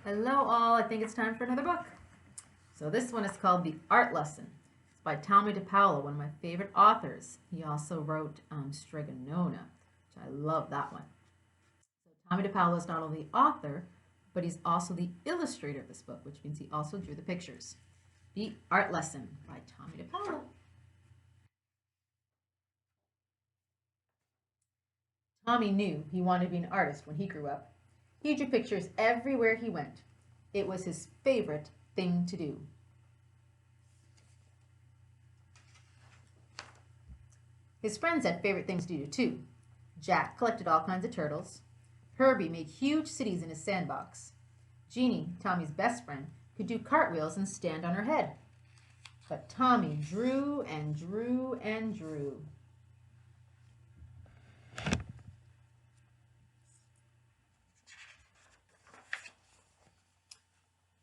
Hello all, I think it's time for another book. So this one is called The Art Lesson. It's by Tommy DePaola, one of my favorite authors. He also wrote Strega Nona, which I love that one. So Tommy DePaola is not only the author, but he's also the illustrator of this book, which means he also drew the pictures. The Art Lesson by Tommy DePaola. Tommy knew he wanted to be an artist when he grew up. He drew pictures everywhere he went. It was his favorite thing to do. His friends had favorite things to do too. Jack collected all kinds of turtles. Herbie made huge cities in his sandbox. Jeannie, Tommy's best friend, could do cartwheels and stand on her head. But Tommy drew and drew and drew.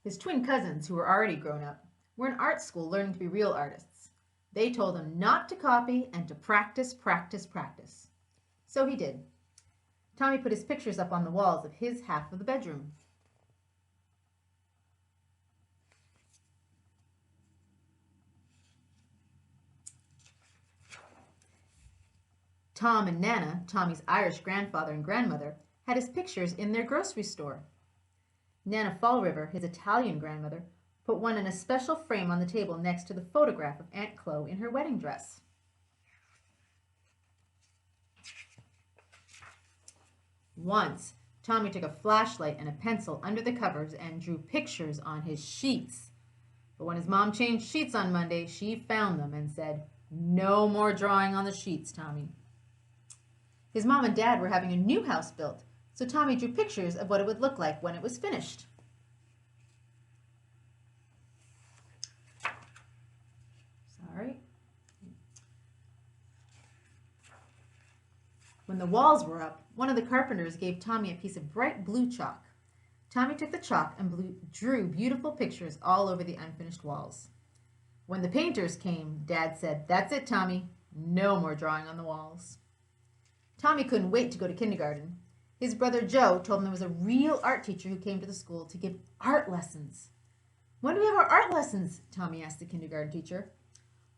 His twin cousins, who were already grown up, were in art school learning to be real artists. They told him not to copy and to practice, practice, practice. So he did. Tommy put his pictures up on the walls of his half of the bedroom. Tom and Nana, Tommy's Irish grandfather and grandmother, had his pictures in their grocery store. Nana Fall River, his Italian grandmother, put one in a special frame on the table next to the photograph of Aunt Chloe in her wedding dress. Once, Tommy took a flashlight and a pencil under the covers and drew pictures on his sheets. But when his mom changed sheets on Monday, she found them and said, "No more drawing on the sheets, Tommy." His mom and dad were having a new house built, so Tommy drew pictures of what it would look like when it was finished. Sorry. When the walls were up, one of the carpenters gave Tommy a piece of bright blue chalk. Tommy took the chalk and drew beautiful pictures all over the unfinished walls. When the painters came, Dad said, "That's it, Tommy. No more drawing on the walls." Tommy couldn't wait to go to kindergarten. His brother Joe told him there was a real art teacher who came to the school to give art lessons. "When do we have our art lessons?" Tommy asked the kindergarten teacher.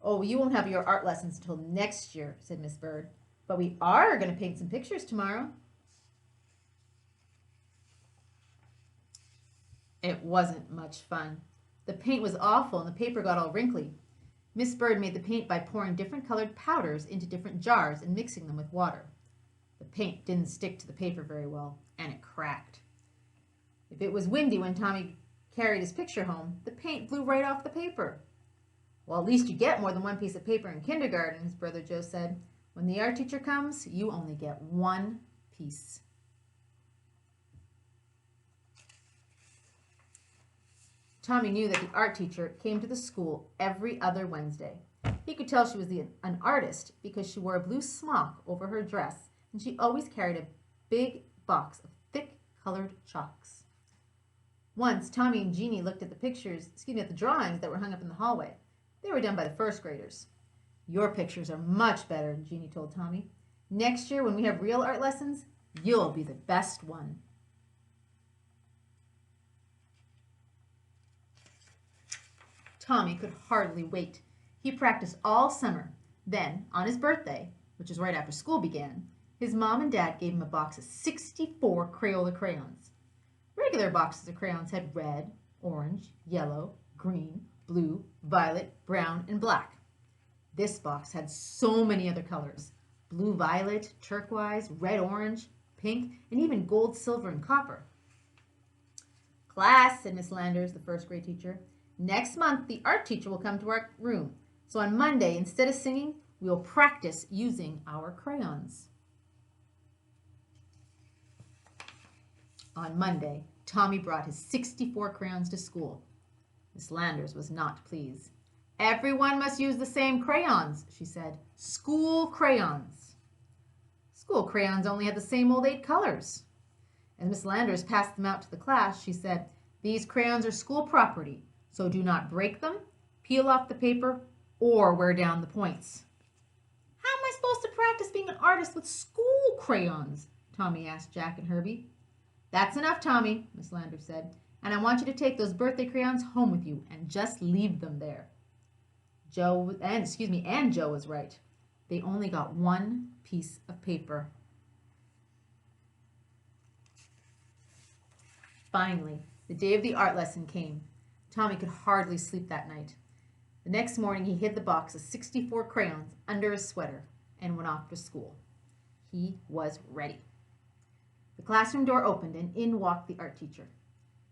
"Oh, you won't have your art lessons until next year," said Miss Bird. "But we are going to paint some pictures tomorrow." It wasn't much fun. The paint was awful and the paper got all wrinkly. Miss Bird made the paint by pouring different colored powders into different jars and mixing them with water. The paint didn't stick to the paper very well, and it cracked. If it was windy when Tommy carried his picture home, the paint blew right off the paper. "Well, at least you get more than one piece of paper in kindergarten," his brother Joe said. "When the art teacher comes, you only get one piece." Tommy knew that the art teacher came to the school every other Wednesday. He could tell she was an artist because she wore a blue smock over her dress, and she always carried a big box of thick colored chalks. Once, Tommy and Jeannie looked at the drawings that were hung up in the hallway. They were done by the first graders. "Your pictures are much better," Jeannie told Tommy. "Next year, when we have real art lessons, you'll be the best one." Tommy could hardly wait. He practiced all summer. Then, on his birthday, which was right after school began, his mom and dad gave him a box of 64 Crayola crayons. Regular boxes of crayons had red, orange, yellow, green, blue, violet, brown, and black. This box had so many other colors: blue violet, turquoise, red orange, pink, and even gold, silver, and copper. "Class," said Miss Landers, the first grade teacher, "next month the art teacher will come to our room. So on Monday, instead of singing, we will practice using our crayons." On Monday, Tommy brought his 64 crayons to school. Miss Landers was not pleased. "Everyone must use the same crayons," she said. "School crayons." School crayons only had the same old 8 colors. As Miss Landers passed them out to the class, she said, "These crayons are school property, so do not break them, peel off the paper, or wear down the points." "How am I supposed to practice being an artist with school crayons?" Tommy asked Jack and Herbie. "That's enough, Tommy," Miss Landers said. and I want you to take those birthday crayons home with you and just leave them there. And Joe was right. They only got one piece of paper. Finally, the day of the art lesson came. Tommy could hardly sleep that night. The next morning, he hid the box of 64 crayons under his sweater and went off to school. He was ready. The classroom door opened and in walked the art teacher.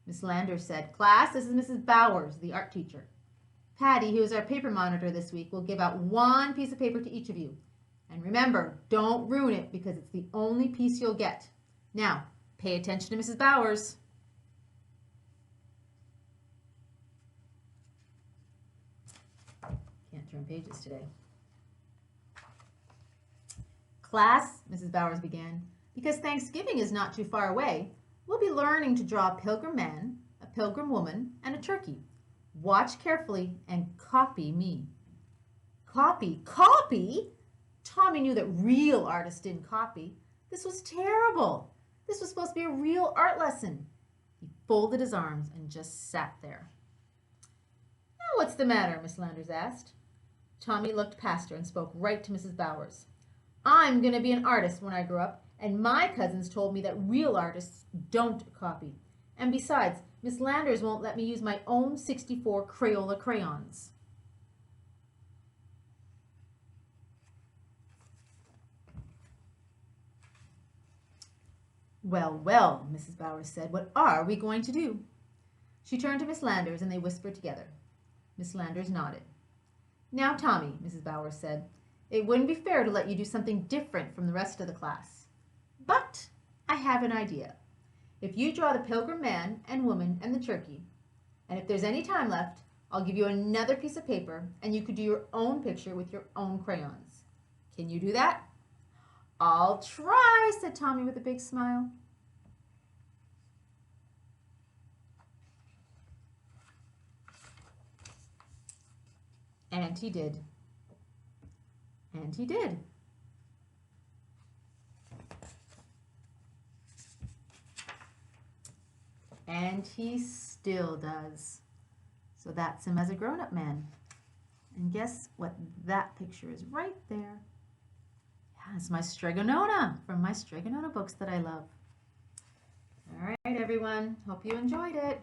Miss Landers said, "Class, this is Mrs. Bowers, the art teacher. Patty, who is our paper monitor this week, will give out one piece of paper to each of you. And remember, don't ruin it because it's the only piece you'll get. Now, pay attention to Mrs. Bowers." Can't turn pages today. "Class," Mrs. Bowers began, "because Thanksgiving is not too far away, we'll be learning to draw a pilgrim man, a pilgrim woman, and a turkey. Watch carefully and copy me." Copy? Copy? Tommy knew that real artists didn't copy. This was terrible. This was supposed to be a real art lesson. He folded his arms and just sat there. "Now what's the matter?" Miss Landers asked. Tommy looked past her and spoke right to Mrs. Bowers. "I'm going to be an artist when I grow up, and my cousins told me that real artists don't copy. And besides, Miss Landers won't let me use my own 64 Crayola crayons." "Well, well," Mrs. Bowers said, "what are we going to do?" She turned to Miss Landers and they whispered together. Miss Landers nodded. "Now, Tommy," Mrs. Bowers said, "it wouldn't be fair to let you do something different from the rest of the class. But I have an idea. If you draw the pilgrim man and woman and the turkey, and if there's any time left, I'll give you another piece of paper and you could do your own picture with your own crayons. Can you do that?" "I'll try," said Tommy with a big smile. And he did. And he did. And he still does. So that's him as a grown-up man. And guess what that picture is right there? Yeah, it's my Stregonona from my Stregonona books that I love. All right, everyone. Hope you enjoyed it.